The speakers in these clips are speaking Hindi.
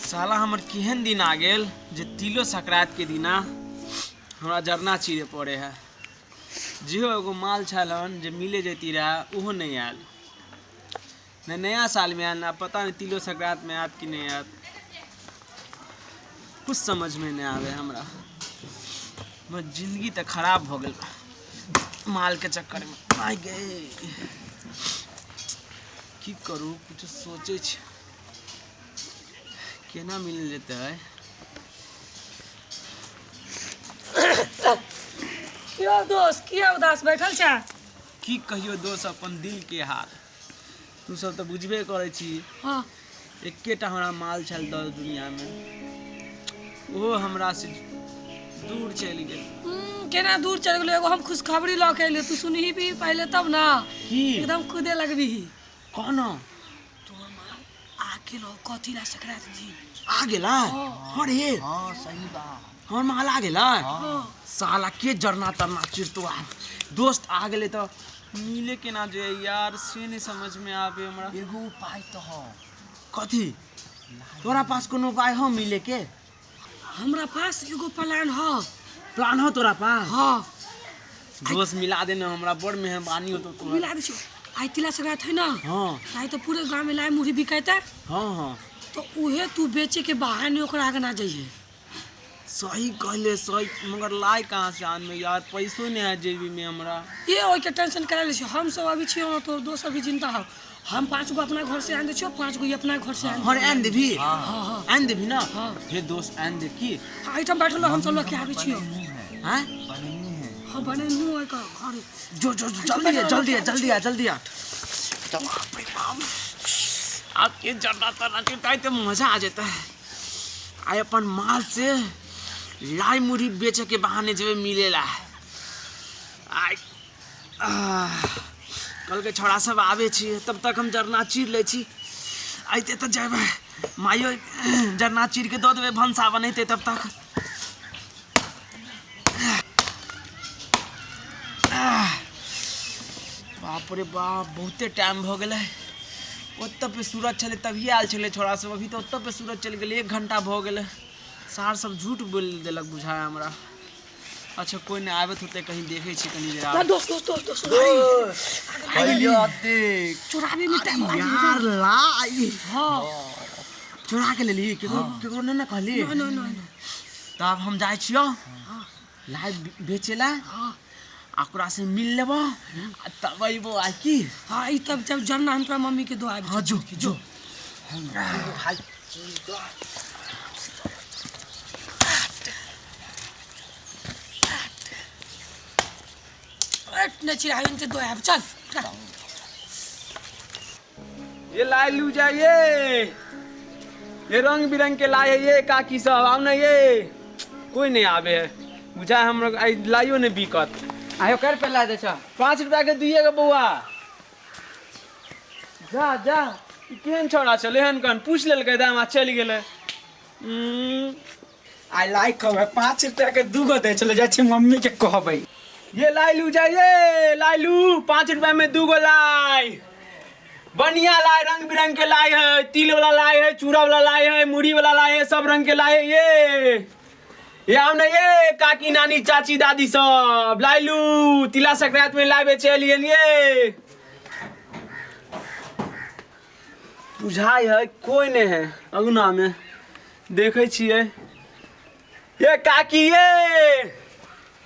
साला हमर केहन दिन आ गेल जे तिलो संक्रांति के दिना हमरा जरना चीरे पड़े है। जेहो एगो माल छलन जे मिले जैती रहा ओहो नहीं आयल। न नया साल में आयल, ना पता नहीं तिलो संक्रांति में आयत कि नहीं आयत। कुछ समझ में नहीं आवे हमरा। मैं जिंदगी तो खराब हो गई माल के चक्कर में आ गए। की करूँ कुछ सोचे केना मिल लेते है। क्यों दोस्त किया उदास बैठल छा? की कहियो दोस्त अपन दिल के हाल। तू सब तो बुझबे करे छी। हाँ एकेटा हमरा माल चल दुनिया में, वो हमरा से दूर चल गए। केना दूर चल गेलो? एगो हम खुशखबरी ल के अइले, तू सुनही भी पहले तब ना की एकदम खुदे लगबी। कौन तोर माल आ गेलो कथी ला संक्रांति जी आ गेला? अरे हाँ सही बा। हमर माल आ गेला। हाँ साला के जरना तरना चिरतो आ दोस्त आ गेले तो मिले के ना जे यार से नहीं समझ में आवे हमरा। एगो उपाय तो हो। कथी? तोरा पास कोनो उपाय हो मिले के? हमरा पास एगो प्लान ह। प्लान हो तोरा पास? हाँ दोस्त मिला देना, हमरा बड़ मेहरबानी हो तो मिला दे छो। आई तिला संक्रांति है ना? हाँ आई तो पूरे गांव में लाई मुढ़ी बिकाता। हाँ हाँ तो उहे तू बेचे के बहाने ओकरा आगे ना जाइए। सही कहले सही, मगर लाई कहाँ से आन में यार? पैसों नहीं है जेबी में हमरा। ये ओइ के टेंशन करा ले छो। हम सब अभी छियो तो दोस्त अभी चिंता हो। हम 5 गो अपना घर से आन दे छो, 5 गो अपना घर से आन। और आन देभी? हाँ हाँ आन देभी ना? हाँ। हे दोस्त आन दे की? आइटम बैठल हम सब लोग के आबे छियो। हैं? बनेनी है। हाँ बने नु का घर। जो जो जो जल्दी आ जल्दी आ जल्दी आ जल्दी आ। आपके जरना तरना चिरता तो मजा आ जाता है। आए अपन माल से लाई मुढ़ी बेचे के बहाने जब मिलेला। आय कल के छोड़ा सब आवे छी, तब तक हम जरना चीर ले छी। आइते तो जेबे मायो जरना चीर के दो देवे भंसा बनैते तब तक। बाप रे बाप बहुते टाइम हो गए। ओत पे सूरज चले तभी आयल चले छोड़ा सब। अभी तो ओत पे सूरज चल गए, 1 घंटा हो गए। सार सब झूठ बोल देलक बुझाया हमरा। अच्छा कोई नहीं आवे होते, कहीं देखे छी कहीं जरा। दोस्त दोस्त दोस्त दोस्त भैया देख चुरावे में टाइम यार लाई हाँ चुरा के ले ली केकरो ना कहली। नो नो नो तब हम जाए छियो लाई बेचेला। हाँ ओकरा से मिल लेबो तब अइबो आ की। हाँ ई तब जब जन्ना हम तोरा मम्मी के दो आबे। हाँ जो जो ने चिरावे इनसे दो आबे। चल ये लाई लू जाइए, ये रंग बिरंग के लाई है ये काकी सब। आओ ना, ये कोई नहीं आवे है बुझा। हम लोग लाइयो ने बिकत आयो कर पे ला दे छ। 5 रुपया के दिएगा बउआ। जा जा केहन छोड़ा चले हन कन पूछ लेलकै दाम आ चल गेले। आई लाइक कहबे 5 रुपया के दूगो दे चले जाय छी मम्मी के कहबै। ये लाई लू जाइए, लाई लू 5 रुपया में 2 गो लाई। बढ़िया लाई, रंग बिरंग के लाई है। तिल वाला लाई है, चूड़ा वाला लाई है, मुड़ी वाला लाई है, सब रंग के लाई है। ये आओ ना, ये काकी नानी चाची दादी सब लाई लू। तिला संक्रांति में लाई बेचे लिए ये बुझाई है कोई नहीं है अगुना में। देखे छिए ये काकी,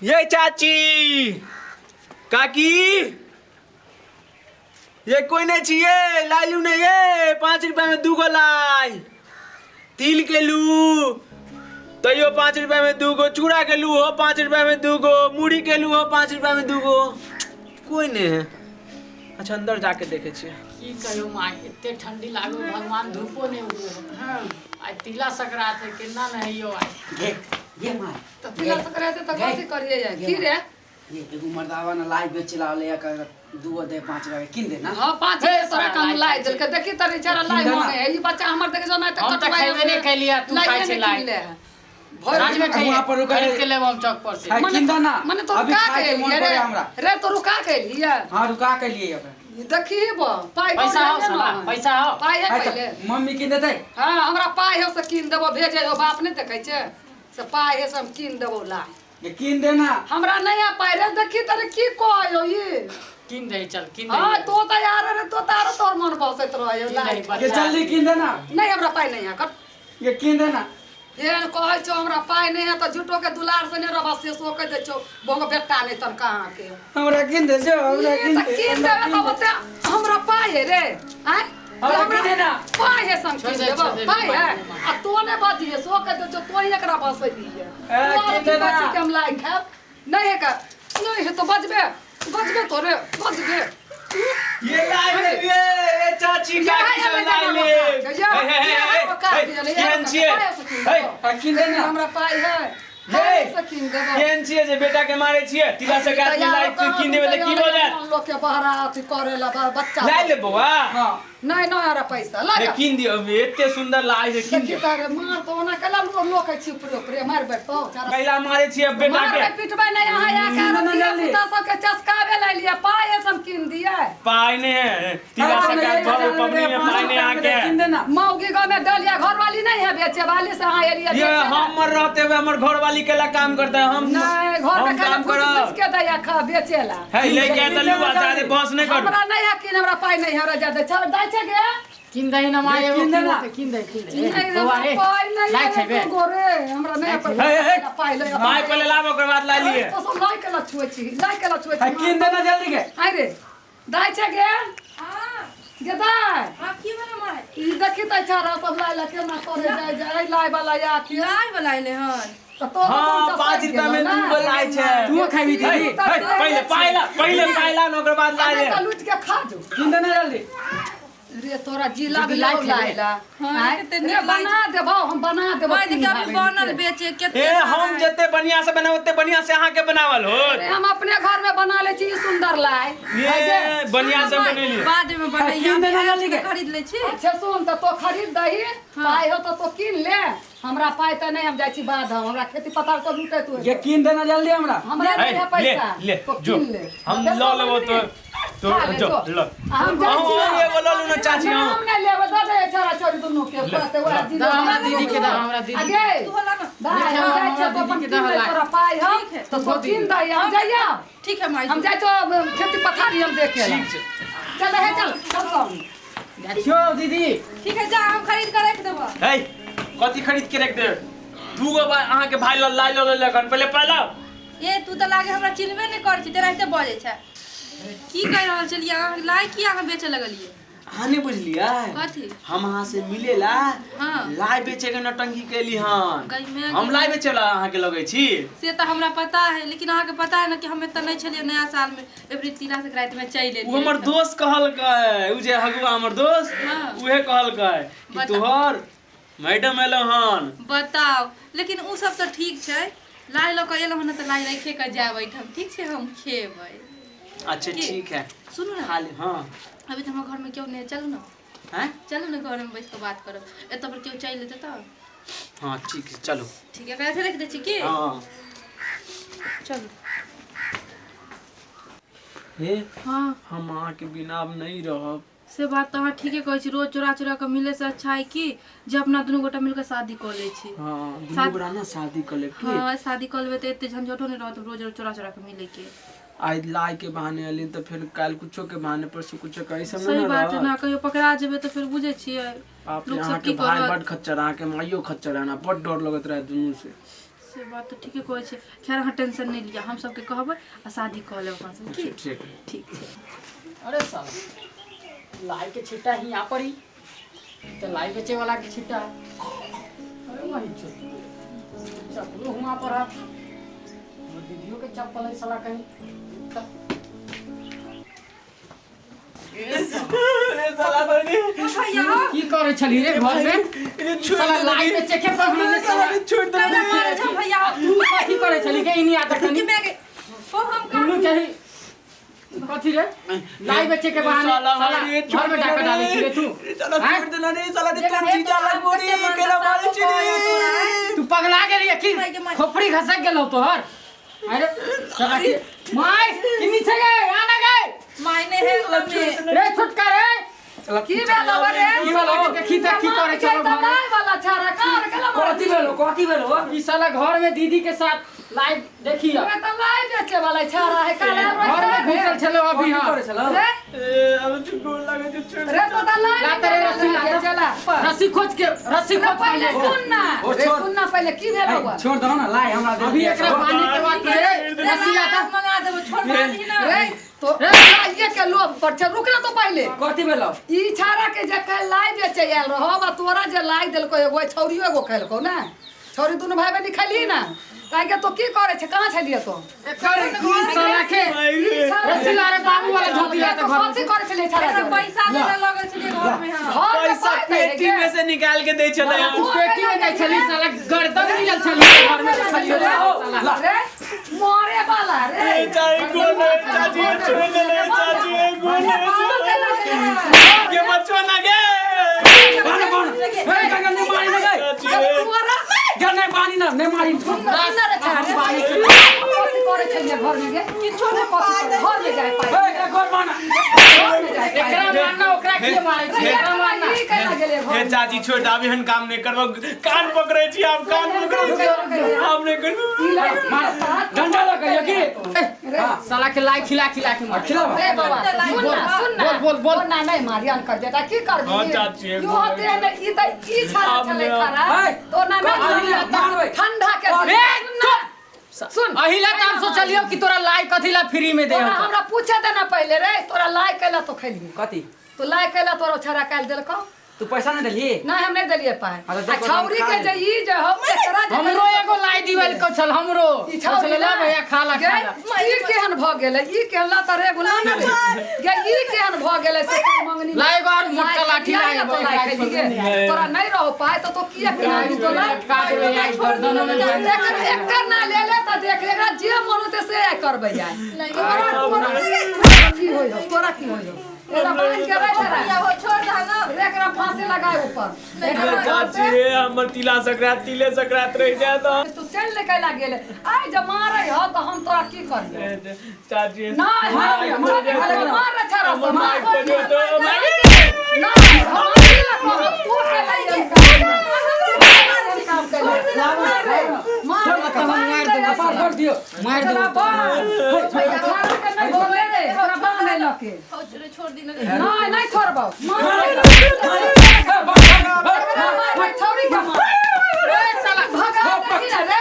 ये चाची काकी, ये कोई नहीं चाहिए लाई लू नहीं। ये 5 रुपया में 2 गो लाई। तिल के लू तो यो 5 रुपया में 2 गो, चूड़ा के लू हो 5 रुपया में 2 गो, मुड़ी के लू हो 5 रुपया में 2 गो। कोई नहीं है। अच्छा अंदर जाके देखे छिए। की कहियो माँ इतने ठंडी लागो, भगवान धूपो नहीं उगो। हाँ आज तिला संक्रांति है, कितना नहीं हो आज। ये मार तो तिला संक्रांति तो कैसे करिए जाए की रे? ये एगो मर्दावा ना लाइव बेचला ले कर दूगो दे 5 रुपया किन दे ना। हां 5 रुपया तोरा कम लाई दल के देखी तरे चारा लाई मांगे है। ये बच्चा हमर देखे जो ना हम त खेबे नहीं कैलिया, तू खाइ छै लाई। राज में खाइए वहाँ पर रुका खरीद के लेब हम चौक पर से है किंदा ना मने तो अभी रुका खाए के के मन लिए करे हमरा रे तो रुका के लिए हां रुका के लिए अब देखिए बा पाई पैसा हो साला पैसा हो पाई है पहले मम्मी किन देतै हां हमरा पाई है से कीन देबो भेजे हो बाप नहीं देखै छै से पाई है से हम कीन देबो ला ये किन देना हमरा नया पाई रे देखी तरे की कहयो ये किन दे चल किन हां दे तो यार रे तो तारो तोर मन बसत रहयो ला ये जल्दी किन देना नहीं हमरा पाई नहीं है कट ये किन देना एहन कहै छौ हमरा पाई नहीं है तो झूठो के दुलार से नहीं रबस से सो के दे छौ बोंग बेटा नहीं तन कहां के हमरा किन दे जो हमरा किन दे कीन देबे तो ओते हमरा पाई है रे आय हमरा किन देना पाई है संग कीन देबो पाई है आ तो ने बाजिए सो के दे छौ तो ही एकरा बसै दिए कीन देना के हम लाई खाब नहीं है का नहीं है तो बजबे तोरे बजबे ये लाई ले ये चाची का किशन लाई ले केन छिए किन देना हमरा पाई है हे सकिन देबो केन छिए जे बेटा के मारे छिए तिला से गाछ में लाई किन देबे त की बोले लोग के बहरा अथी करेला बच्चा लाई ले बौआ हां नहीं नहीं आरा पैसा ले लगा किन दियो एते सुंदर लाई से किन देखी दियो तारे मार तो ना कला लोग के छिपरे ऊपर मार बैठो महिला मारे छिए बेटा मार के पिटबे नहीं यहाँ या कर पिता सब के चस्कावे ले लिया पाए सब किन दिए पाई ने तिला से गाछ भर पबनी में पाई ने आके किन देना मौगी गांव में डलिया घर वाली नहीं है बेचे वाली से हाँ एरिया ये हमर रहते हुए हमर घर वाली केला काम करता है हम नहीं घर में काम कुछ करो के दया खा बेचेला है ले के तलु आजादे बस नहीं कर हमरा नहीं है कि हमरा पाई नहीं है ज्यादा चल दाई छे गे किन दे ना माए किन दे ना। किन दे नहीं बौआ रे पाई नहीं लाई है छेबे गोरे हमरा नहीं पाई ले माय पहले लाभ ओकर बाद ला लिए तो सब लाई के लछुए छी किन देना जल्दी के अरे दाई छे गे हां गे दाई आप की वाला मार ई देखी त छारा सब लाई ला केना करे जाय जाय लाई वाला या की लाई वाला ले हन तो हां 5 रुपया में दू गो लाई छे तू खाबी दीदी पहले पाइला न ओकर बाद ला ले तो लूट के खा दो किन देना जल्दी रे तोरा जिला भी लाइला हां कितने रे बना देबो हम बना देबो भाई देखिए अभी बनल बेचे ए कितने हम जते बढ़िया से बना ओते बढ़िया से अहाँ के बनावल हो अरे हम अपने घर में बना ले छी सुंदर लाई ये बढ़िया से बनेली बाद में बनाइए किन देना जल्दी के खरीद ले छी अच्छा सुन तो खरीद दही पाई हो तो किन ले हमरा पाई त नहीं हम जाय छी बाद हमरा खेती पतार सब लूटे तू ये किन देना जल्दी हमरा हमरा नहीं है पैसा ले तो जो किन ले हम लो लेबो तो जो लो हम जाय छी ये बोलो लो चाची हम हम नहीं लेबो दे दे छोरा छोरी दोनों के बात है दा हमरा दीदी के दा हमरा दीदी आगे तू होला ना दाई हम जाय छी तो अपन किन ले तोरा पाई हम तो किन दही हम जाइया ठीक है माई हम जाय तो खेती पथारी हम देखे ठीक छै चल है चल क्यों दीदी ठीक है जा हम खरीद कर रख देबो हे कथि खरीद के रख दे दू गो अहाँ के भाई लाई लो लगन पहले ये तू तो लागे हमरा चिन्हबे नहीं कर छी तेरा एते बजे छै की कह रहल छलिए अहाँ लाई की अहाँ बेचे लगलिए अहाँ नहीं बुझलिए कथी हम अहाँ से मिलेला हां लाई बेचे के नटंकी कैली हन गई में हम लाई बेचेला अहाँ के लगे छी से तो हमरा पता है लेकिन अहाँ के पता है ना कि हम एत नहीं छलिए नया साल में एवरी तिला से रात में चल ले उ हमर दोस्त कहल के उ जे हगुआ हमर दोस्त हाँ। उहे कहल के कि बता। तोहर मैडम एलो हन बताओ लेकिन उ सब तो ठीक छै लाई लो के एलो हन त लाई रखे के जाबै हम ठीक छै हम खेबै अच्छा की? ठीक है सुनू ना खा ले हाँ अभी तो हमरा घर में क्यों नहीं चलू ना हैं चलू ना घर में बैठ के बात करब एत पर क्यों चल लेते तो हाँ ठीक है चलो ठीक है कैसे रख दे छी की हाँ चलो हे हाँ हम अहाँ के बिना अब नहीं रहब से बात तो अहाँ ठीके कहै छी रोज चोरा चोरा के मिले से अच्छा है कि जे अपना दुनू गोटा मिलकर शादी कर ले छी हाँ दुनू गोरा ना शादी कर ले की हाँ शादी कर लेबै त एते झंझटो नहीं रहत रोज रोज चोरा चोरा के मिले के आज लाई के बहाने अली तो फिर काल कुछो के बहाने परसों कुछो के ऐसा सही ना बात है रह ना कहियो पकड़ा जेबै तो फिर बुझे छियै आप लोग यहाँ सब के की भाई करत बड़ खच्चर अहाँ के माइयो खच्चर है ना बड़ डर लगत रहे दुनू से से बात तो ठीके कहै छै खैर अहाँ टेंशन नहीं लिया हम सबके कहबै आ शादी कर लेब अपन सब की ठीक ठीक छै अरे साला लाई के छिट्टा ही यहाँ पर ही तो लाई बेचे वाला के छिट्टा अरे वही चप्पल वहाँ पर है दीदियों के चप्पल है साला कहीं की करे छली रे घर में साला लाई बेचे के पर हमने साला भैया तू की करे छली के इनी आदत नहीं ओ हम दुनू कहीं कथी रे लाई बेचे के बहाने साला साला हमारे घर में डाका डाले छी रे तू साला छोड़ देना नहीं साला दे तुम चीज अलग बोली केला मारे छी रे तू पगला गेली की खोपड़ी घसक गेलो तोहर अरे साला के माय किनी छे गे आना गे मायने है रे छुटका रे की भेलो रे की वाला देखी त की करे चलो घर लाइ वाला छारा कार केला कथी भेलो ई साला घर में दीदी के साथ लाइव देखिए मैं तो लाइ बेचे वाला छारा है काला घर में घुसल छलो अभी हां रे अब तू गोल लगे जो छोड़ रे तो लाइ ला तेरे रस्सी ला चला रस्सी खोज के पहले सुनना पहले की भेलो बा छोड़ दो ना लाई हमरा दे अभी एकरा पानी के बात रे रस्सी ला त मंगा देबो छोड़ मानी ना रे तो ये के लोग पर चल रुक ना तो पहले कथी भेलो ई छारा के जे कल लाई बेचे आयल रहो बा तोरा जे लाई देलको एगो छौरियो एगो खेलको ना छौरी दुनु भाई बहन खाली ना काहे के तो की करे छे कहां छलिए तो करे ई साला के रस्सी ला रे बाबू वाला धोती ला त घर कथी करे छले छारा के पैसा देले लगल छलिए घर में हां पैसा पेटी में से निकाल के दे चले तू पेटी में नहीं चली साला गर्दन मिलल छली घर में छली साला रे मारे वाला रे चाची गोल चाची छोड़ दे ले चाची गोल ये बच्चों ना गे कौन ए गगन ने मारी ना गए तोरा गन्ने पानी ना ने मारी ना रे छारा कथी करे छले घर में गे की छोड़े घर में जाए पाए ए घर माना घर में जाए एकरा मारना ओकरा के मारे छी एकरा मारना ई कहला गेले हे चाची छोड़ अभी हम काम नहीं करबो कान पकड़े छी आप कान पकड़े हम नहीं कर डंडा लगा की साला के लाई खिला खिला के मार खिला रे बाबा सुन बोल ना नहीं मारियान कर देता की कर हाँ, चाची, यो होते हैं में ई त ई छारा चले खरा तो ना मैं ठंडा के सुन अहिला काम सोचलियो कि तोरा लाई कथिला फ्री में दे तोरा हमरा पूछे देना पहले रे तोरा लाई कैला तो खैली कथी तो लाई कैला तोरा छारा काल देलको तू पैसा नहीं देली ना हम नहीं देलिए पाए अरे आ देखो, छौरी हम के खा जे ई जे हम एकरा जे हमरो एगो लाई दिवल को चल हमरो ई छौरी ले भैया खाला गे, खाला ई केहन भ गेलै ई केला तरे गुलाम रे गे ई केहन भ गेलै से मंगनी लाई एगो और मोटका लाठी लाई तो लाई खेली गे तोरा नहीं रह पाए तो किया के तो लाई काट ले लाई गर्दन में एकर ना ले ले त देख एकरा जे मन होते से करबै जाय तोरा की होय तोरा की होय एला बांध के रख या हो छोड़ दे ना एकरा फांसी लगाए ऊपर चाची हमर तिला सकरात तिले सकरात रह जाए तो तू चल ले कैला गेले आइ जे मारै ह त हम तोरा की करिए चाची ना मार रे छारा हमर माय को जो तो ना हम तू कैला ये काम कैला मार दियो मार दो छारा के नहीं बोले रे तोरा बांध ले लके छोड़ दी ना नहीं नहीं छोड़बो छौरी के मार रे साला भगा देखी ना रे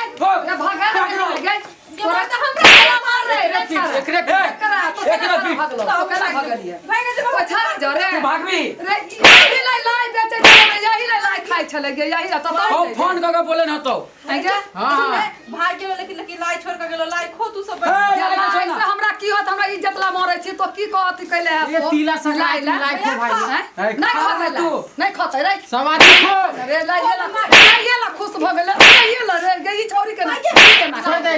ये भगा गे तोरा त हमरा मार रे रे एकरे करा तो एकरा पीट। भागलो तो केना भगलिए ओ छारा जो रे भागबी रे यही लाई बेचे चले यही लाई खाइ छले गे यही त ओ फोन करके बोले न तो आगे हां भाग गेलो लेकिन लाई छोड़ के गेलो लाई खो तू सब से हमरा की होत हमरा इज्जत ला मारै छी तो की कहत कैले है ये तिला सकरात लाई खो भाई नहीं खतै तू नहीं खतै रे सवारी खो रे लाई ला खुश भ गेल लाई ला रे गई छोरी के ना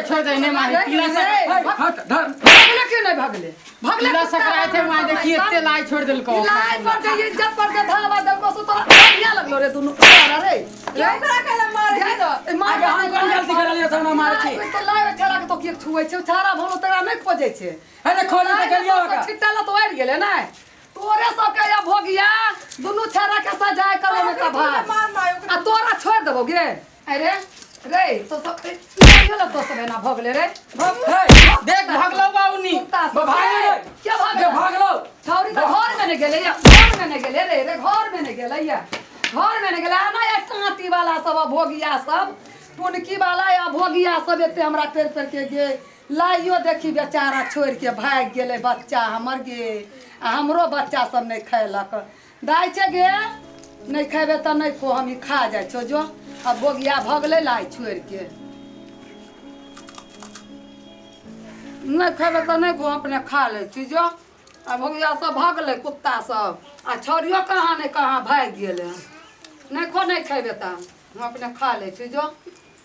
छोड़ दे ने मारे तिला सकरात हाथ धर भागले क्यों नहीं भागले भागले तिला सकरात है मार देखिए एते लाई छोड़ देलको लाई पर के इज्जत पर के धावा देलको सो तोरा बढ़िया लगलो रे दुनु तोरा रे क्यों करा केला मार दी तो मार हम कोन गलती करलिए सब ना मारे छी तो लाई छाड़ा के तो की छुए छै छाड़ा भलो तेरा नहीं खोजे छै अरे खोले के गेलियो का छिट्टा ला तो आइ गेले ना तोरे सब के या भोगिया दुनु छाड़ा के सजाए करो में का भाग मार मायो आ तोरा छोड़ देबो गे अरे रे तो सब गेलो तो सब ना भगले रे देख भागलो बाउनी भागले रे क्या भागले भागलो छौरी तो घर में ने गेले या घर में ने गेले रे रे घर में ने गेले या घर में ने गेले ना या कांती वाला सब भोगिया सब पुनकी वाला या भोगिया सब एते हमरा पेड़ पेड़ के गे लाइयो देखी बेचारा छोड़ के भाग गेले बच्चा हमर गे आ हमरो बच्चा सब नहीं खैलक दाइ छे गे नहीं खेबे त नहीं को हम खा जाय छो जो अब भोगिया भगले लाई छोड़ के नहीं खेबे त नहीं को अपने खा ले छी जो आ भोगिया सब भगले कुत्ता सब आ छोरियो कहाँ नहीं कहाँ भाग गेले नहीं खो नहीं खेबे त हम अपने खा ले छी जो